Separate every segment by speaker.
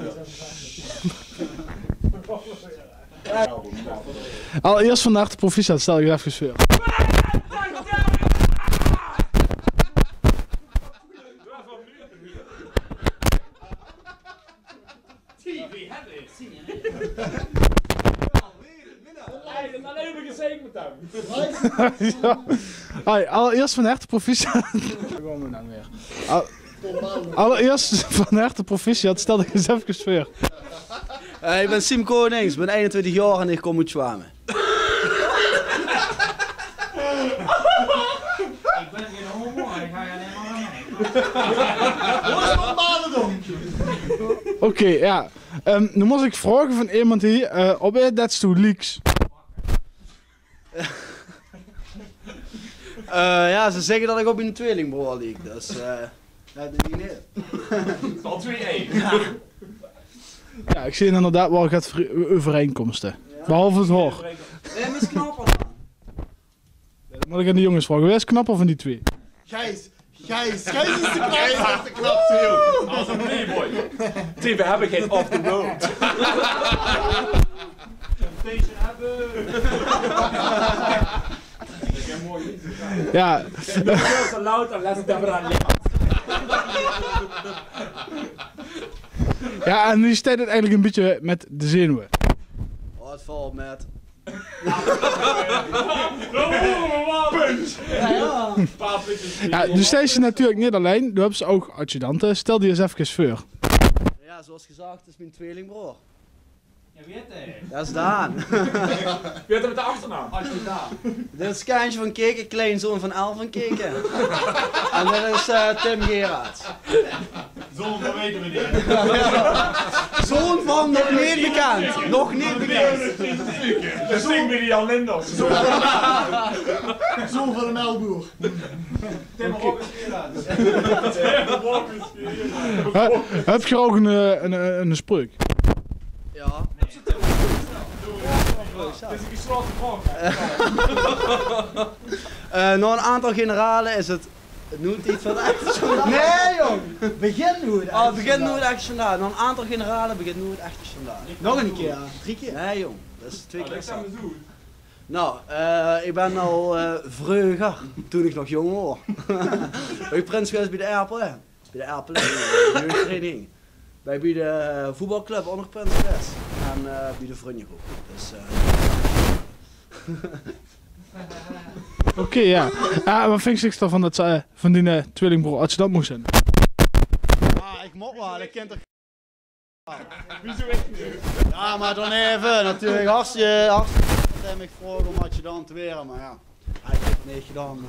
Speaker 1: zelf, ja.
Speaker 2: Allereerst van harte proficiat, stel ik even voor. Allereerst van harte proficiat. Allereerst van harte proficiat, stel ik eens even voor.
Speaker 3: Ik ben Siem Konings, ik ben 21 jaar en ik kom uit Zwamen.
Speaker 4: Ik ben geen homo en ik ga alleen maar mee.
Speaker 2: Oké, ja. Nu moet ik vragen van iemand hier, op je dat toe leaks?
Speaker 3: Ja, ze zeggen dat ik op een tweelingbroer lieg, dus dat is niet.
Speaker 1: Het is al 2-1.
Speaker 2: Ja, ik zie inderdaad wel gaat overeenkomsten. Ja. Behalve het hoor.
Speaker 3: Wie is knapper?
Speaker 2: Dat moet ik aan de jongens vragen. Wie is knapper van die twee?
Speaker 5: Gijs is de knapste, joh.
Speaker 1: Als een playboy. Zie, we hebben geen off the road.
Speaker 4: Deze hebben.
Speaker 2: Ja.
Speaker 4: Veel te luid en laat het daar aan liggen.
Speaker 2: Ja, en nu staat het eigenlijk een beetje met de zenuwen.
Speaker 3: Oh, het valt met.
Speaker 2: Ja, nu sta je natuurlijk niet alleen. Nu hebben ze ook adjudanten. Stel die eens even voor.
Speaker 3: Ja, zoals gezegd, het is mijn tweelingbroer.
Speaker 4: Je weet het.
Speaker 3: Dat is Daan.
Speaker 1: Wie had hem met de achternaam?
Speaker 3: Dit is Kaantje van Keken, kleinzoon van El van Keken. En dit is Tim Gerards.
Speaker 1: Zo'n van weten we niet.
Speaker 3: Zoon van nog niet bekend. Nog niet bekend.
Speaker 1: Dat zingt weer die Jan Linders.
Speaker 5: Zoon van een melkboer.
Speaker 4: Tim Robbins Gerards.
Speaker 2: Heb je ook een spreuk?
Speaker 3: Ja.
Speaker 1: Het is een gesloten vraag.
Speaker 3: Na een aantal generalen is het noemt iets van de echte soldaat. Nee jong! Begin nu het echte begin nu het echte soldaat. Na een aantal generalen begint nu het echte soldaat.
Speaker 5: Nog een keer, 3 keer.
Speaker 3: Nee jong, dat is 2 keer. Nou, ik ben al vreuger toen ik nog jong was. Ik prins geweest bij de Erpel, hè. Bij de Erpel, de jeugdtraining. Bij de voetbalclub ook nog prins geweest. En bij de vriendengroep. Dus
Speaker 2: Oké, ja. Wat vind je dan van, dat, van die tweelingbroer als je dat moest zijn?
Speaker 5: Ah, ik moet wel, ik ken toch.
Speaker 1: Wieso echt niet?
Speaker 5: Ja, maar dan even, natuurlijk hartstikke heb ik vragen om wat je dan te weren, maar ja. Hij heeft het niet gedaan,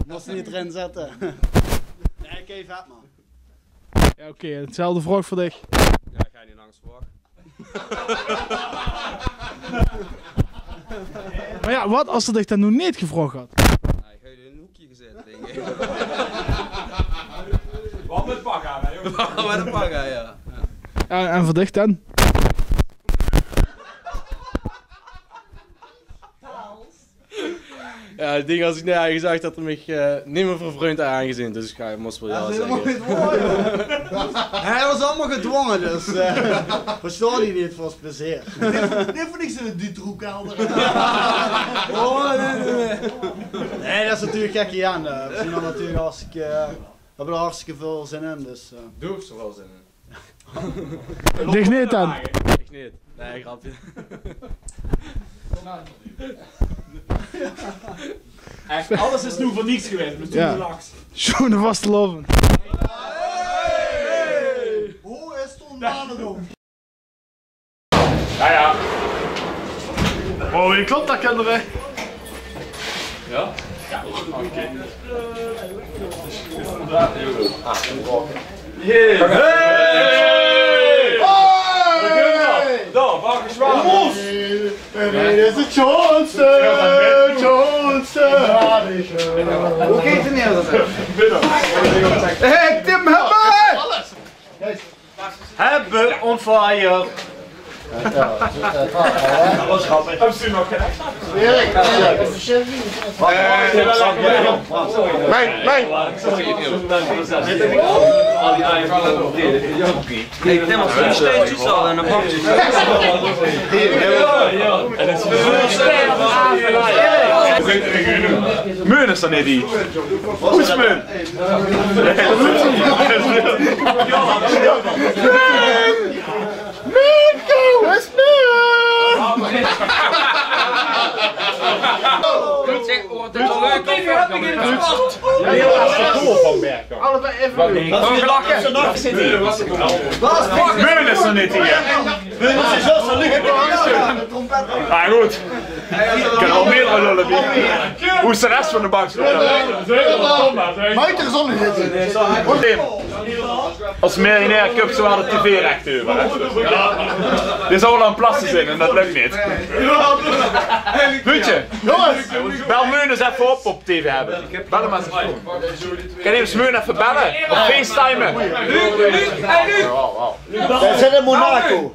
Speaker 5: moest niet erin zetten. Nee, ik even het man.
Speaker 2: Ja, oké, hetzelfde vraag voor dich.
Speaker 6: Ja, ga je niet langs vragen.
Speaker 2: Maar ja, wat als er dich dan nu niet gevraagd had?
Speaker 6: Nee, ik ga je in een hoekje gezet, denk ik.
Speaker 1: Wat met pak aan, hè, jongen?
Speaker 6: Wat een pak, ja.
Speaker 2: En voor dich dan?
Speaker 6: Ja, het ding als ik net gezegd dat er mij niet meer voor vriend aangezien, dus ik moest wel ja zeggen.
Speaker 3: hij was allemaal gedwongen, dus verstoor die niet voor zijn plezier.
Speaker 5: Dit vond ik zo die troekelder.
Speaker 3: Oh, nee. Nee, dat is natuurlijk gekke Jan. We zien er natuurlijk hartstikke, we hebben er hartstikke veel zin in, dus...
Speaker 6: Doe ik er wel zin in.
Speaker 2: Dich niet dan?
Speaker 6: Ik niet. Nee, grapje.
Speaker 1: Echt, alles is nu voor niets geweest, maar toen
Speaker 2: Ja.
Speaker 1: relax.
Speaker 2: Zo'n vaste loven.
Speaker 5: Hoe is het ondanendom?
Speaker 1: Ja, ja.
Speaker 2: Oh, je klopt dat, kinderen.
Speaker 1: Ja? Ja, oké. Is inderdaad heel goed. Ah, een roken. Hey! Daar, waar gezwaard.
Speaker 5: Dit is het schoonste,
Speaker 3: Hoe geeft het neer dat?
Speaker 5: Hey, Tim, hebben! Hebben on fire!
Speaker 1: Heb je nog geen extra?
Speaker 7: Mijn.
Speaker 8: Ik denk dat we steeds al en een bankje.
Speaker 1: En het is Meun is dan niet die. Hoe is Meun?
Speaker 7: Minko, is
Speaker 8: Zeg, het is wel leuk.
Speaker 7: allebei even.
Speaker 8: Gewoon gelachen.
Speaker 1: Meun is dan niet hier. Ah goed. Ik kan al meer lullen. Hoe is de rest van de bank?
Speaker 7: Buiten gezond zitten.
Speaker 1: Als miljonair cup ze wel de tv-recht over. Er zou wel een plassen zijn en dat lukt niet. Weet je?
Speaker 7: Jongens,
Speaker 1: Bel Meun eens even op tv hebben. Bel hem eens even. Kan je eens Meun even bellen? Of facetimen?
Speaker 5: Wij zijn in Monaco.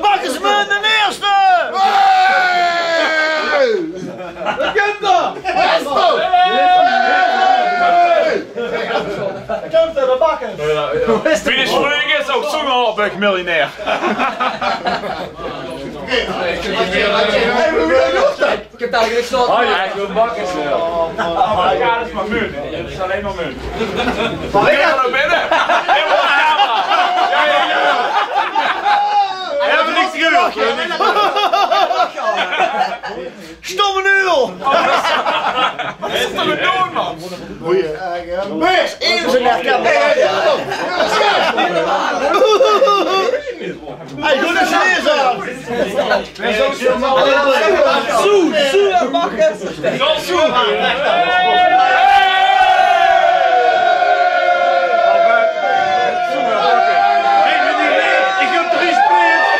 Speaker 8: Bakkers Meun de eerste!
Speaker 1: Wie Spreugen is ook zo'n halfweg miljonair.
Speaker 8: Ik heb daar niks van.
Speaker 1: Oh ja, ik wil bakkers. Ja, dat is maar Meun. Dat is alleen maar Meun. Ga er binnen. Hij heeft niks gehoord.
Speaker 8: Stomme nul!
Speaker 1: Wat is er met doen, man?
Speaker 7: Beurs, één zijn echt.
Speaker 5: Hey, doe eens eens aan.
Speaker 8: Zo, bakkers!
Speaker 1: Ik heb 3 sprints.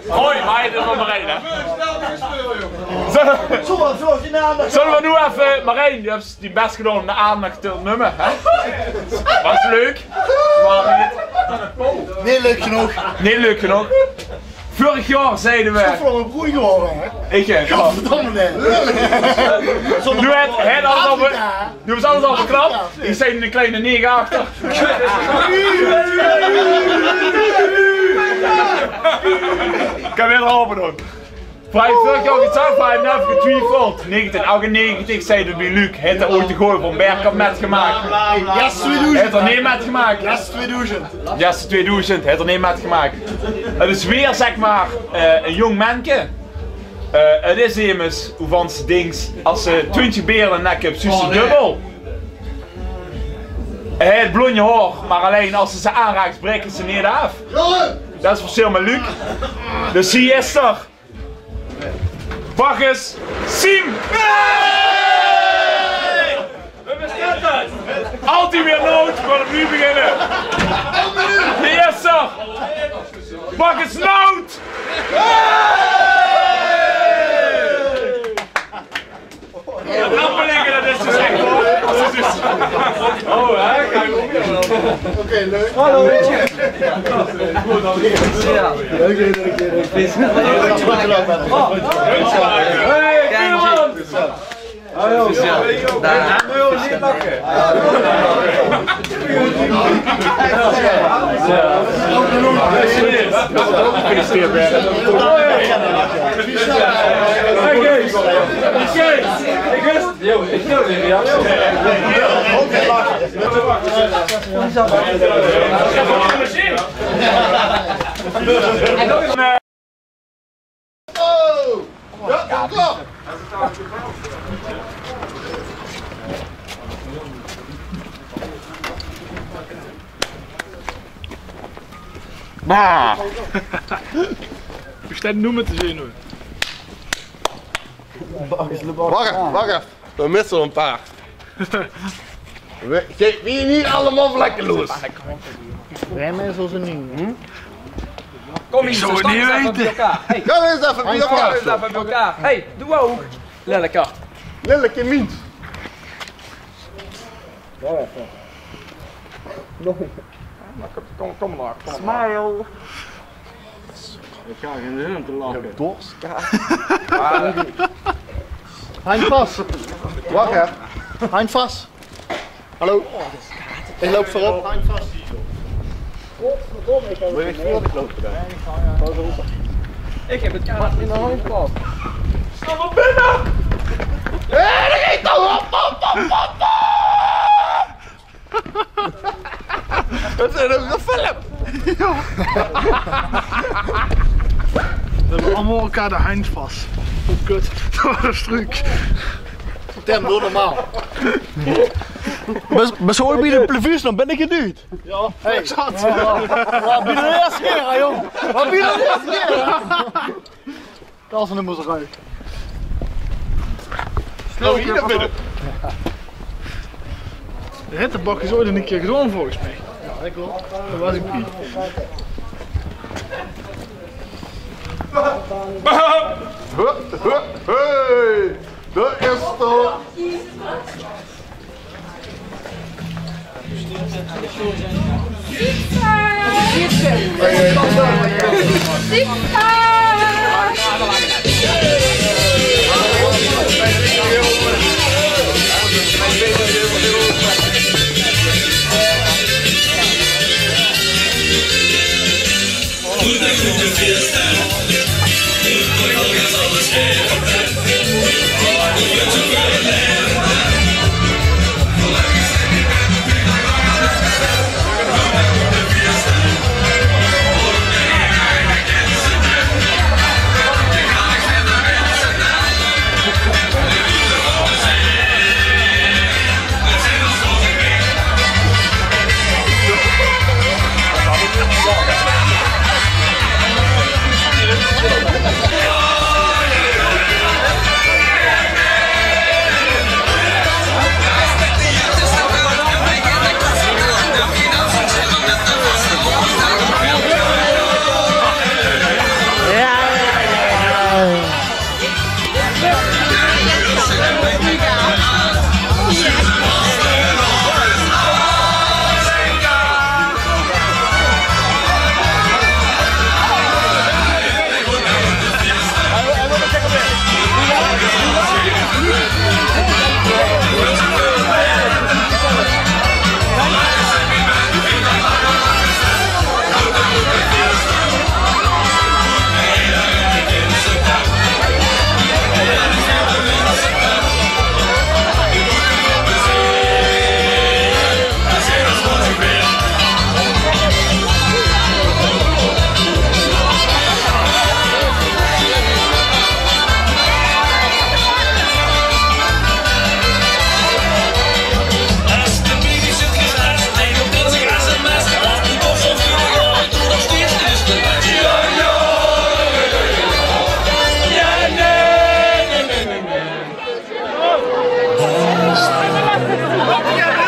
Speaker 1: Hoi, meiden van Marijn, hè? Zullen we nu even, Marijn, die heeft die best gedaan om de aandacht te nummer, hè? Was leuk?
Speaker 7: Nee, leuk genoeg.
Speaker 1: Niet leuk genoeg. Vorig jaar zeiden we...
Speaker 7: Voor mijn broer geworden, hè?
Speaker 1: Ik, ja.
Speaker 7: Godverdomme, nee.
Speaker 1: Nu was alles al verknapt. Ik zei een kleine 9 achter. Ik kan weer erop doen. Vorig jaar gezegd, hij heeft even getwijfeld. 1998 zeiden we bij Luc, heeft hij ooit de goal van Bergkamp met gemaakt.
Speaker 7: Yes, 2000.
Speaker 1: Heeft er niet met gemaakt.
Speaker 7: Yes, 2000.
Speaker 1: Yes, 2000, heeft er niet met gemaakt. Het is weer zeg maar een jong manneke. Het is immers hoe van ze dings als ze 20 beren nek hebt, zus ze dubbel. Hij heeft blonde haar, maar alleen als ze aanraakt, breken ze niet af. Dat is het verschil met Luc. Dus zie is er. Bakkers, Siem! Altijd weer nood, we gaan opnieuw beginnen. Die is er. Bakkers nood! Rappelingen, dat is dus echt hoor. Oh, hè? Kijk op.
Speaker 7: Oké, leuk.
Speaker 5: Hallo.
Speaker 8: Ja.
Speaker 1: Hallo, niet lachen. Gefeliciteerd werden.
Speaker 7: Ja, klap!
Speaker 1: Bah!
Speaker 2: Ik sta noemen te zien hoor.
Speaker 7: Wacht even. We missen een paar. Geef wie niet allemaal vlekkeloos.
Speaker 5: Remmen zoals een nieuw.
Speaker 4: Kom eens, stand eens even bij elkaar. Hey,
Speaker 7: Ga eens even bij
Speaker 4: stand
Speaker 7: elkaar.
Speaker 4: eens even bij elkaar. Hey, doe ook. Lelleke.
Speaker 7: Lilleke niet.
Speaker 4: Kom maar.
Speaker 5: Smile. Ik ga geen zin om te lachen. Hein vast.
Speaker 7: Wacht even.
Speaker 5: Hein vast. Hallo. Ik loop voorop. Hein vast. Wil je echt voor ik loop erbij?
Speaker 4: Ik heb het kaart in de hand gehad.
Speaker 1: Snel naar binnen!
Speaker 7: Hé, dat gaat toch op. Dat is een film.
Speaker 2: We hebben allemaal elkaar de Heinz vast. Oh kut, dat was een struik.
Speaker 5: Tem, doe normaal. Maar zo heb je de plevies, dan ben ik geduwd.
Speaker 2: Ja,
Speaker 5: Hey.
Speaker 2: ik zat.
Speaker 5: Wat ben je de eerste keer, hè, jong? Wat ben je de eerste keer? Kassen moest eruit.
Speaker 7: Snel hier naar binnen.
Speaker 2: De hittebak is ooit een keer gedaan volgens mij.
Speaker 5: Ja, ik wel.
Speaker 2: Dat was ik niet.
Speaker 7: Hey, dat is toch.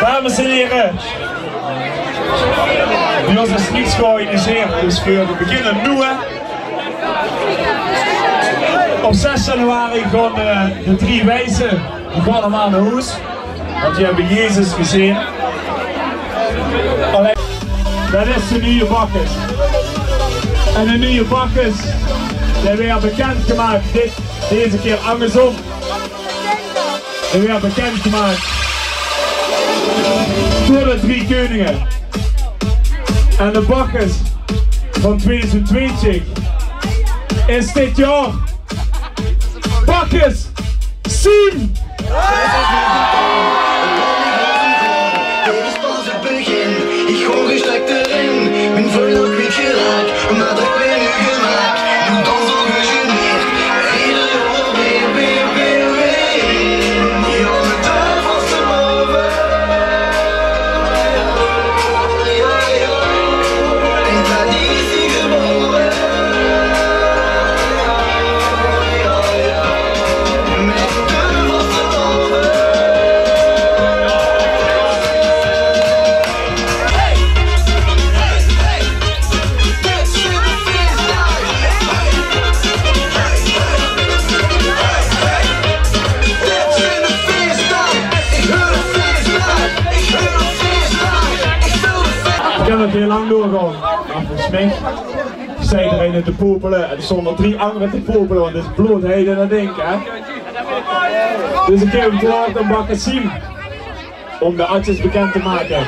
Speaker 9: Dames en heren, bij ons is niets georganiseerd, dus we beginnen nu. Op 6 januari gaan de 3 wijzen allemaal naar huis, want die hebben Jezus gezien. Allee, dat is de nieuwe bakkers. En de nieuwe bakkers, die werden bekendgemaakt, deze keer andersom. Die werden bekendgemaakt door de 3 koningen. En de Bacchus van 2020 is dit jaar Bacchus Siem!
Speaker 10: Dit is pas het begin, ik gooi gestekt erin. Mijn vleugel kwijt geraakt, maar dat ben nu gemaakt. Doe dan zo gegeneerd, ieder jaar weer. Ja, met duivels te boven. En traditie geboren. Met duivels te boven.
Speaker 9: Ik heb het heel lang doorgaan. Volgens mij zei er een te popelen en er stonden 3 anderen te popelen, want het is bloedheid en dat ding, hè. Dus ik heb hem gevraagd om Bacchus Siem om de artjes bekend te maken.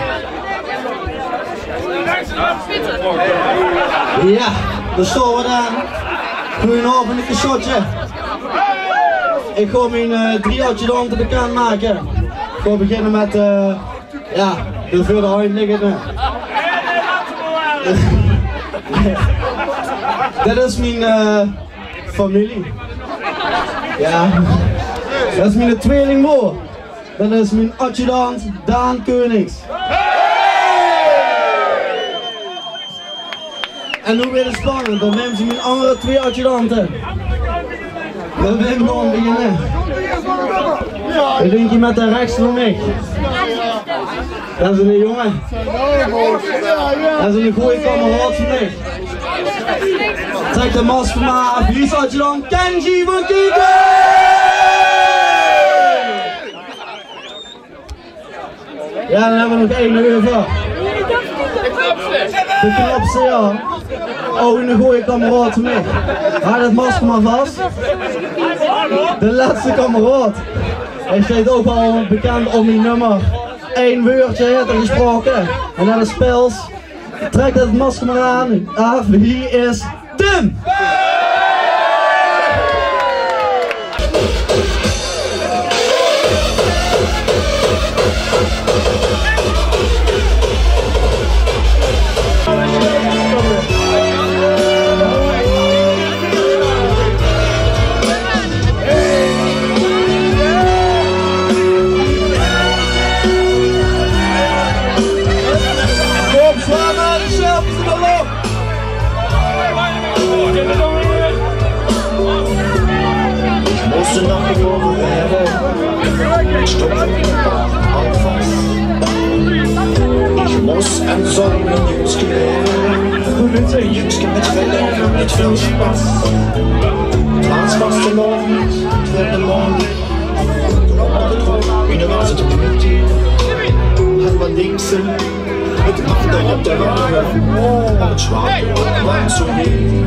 Speaker 5: Ja, daar staan we dan. Goedenavond, een shotje. Ik ga mijn 3 adjudanten bekend maken. Ik ga beginnen met, ja, de voor de hand liggende. Dit is mijn familie. Ja, dat is mijn tweelingmoor. Dat is mijn adjudant Daan Konings. En nu weer het spannend, dan nemen ze mijn andere 2 adjudanten. Dan ben ik gewoon beginnen. Dan denk je met de rechts van mij. Dat is een jongen. Dat is een goede kameraad van mij. Trek de masker maar af. Hier is adjudant Kenji van Kieken! Ja, dan hebben we nog 1 over. De knapste, ja. Oh, een goede kameraad van mij. Haal het masker maar vast. De laatste kameraad. Hij staat ook al bekend om mijn nummer. 1 woordje heeft er gesproken. En dan de spels. Trek het masker maar aan. Af, hier is Tim!
Speaker 10: Moesten nog niet overwerken. Stop alvast. Ik moest en zon een jukske leren. Een jukske met verleden, met veel spas. Het was vastelovend, het werd de morgen. Op het hoofd, wie was het op het uur. Het wat linkse, het nacht op de wagen. Op het zwaar, want zo heet.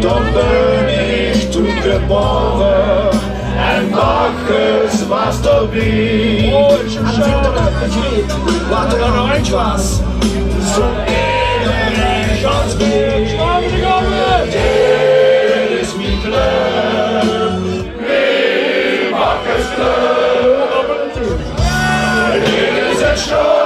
Speaker 10: Dan ben ik toen geboren en Bacchus was erbij. En wilde dat ik weet wat er nooit was. Zo enig als mij. Dit is mijn club, mijn Bacchus club. Dit is het show.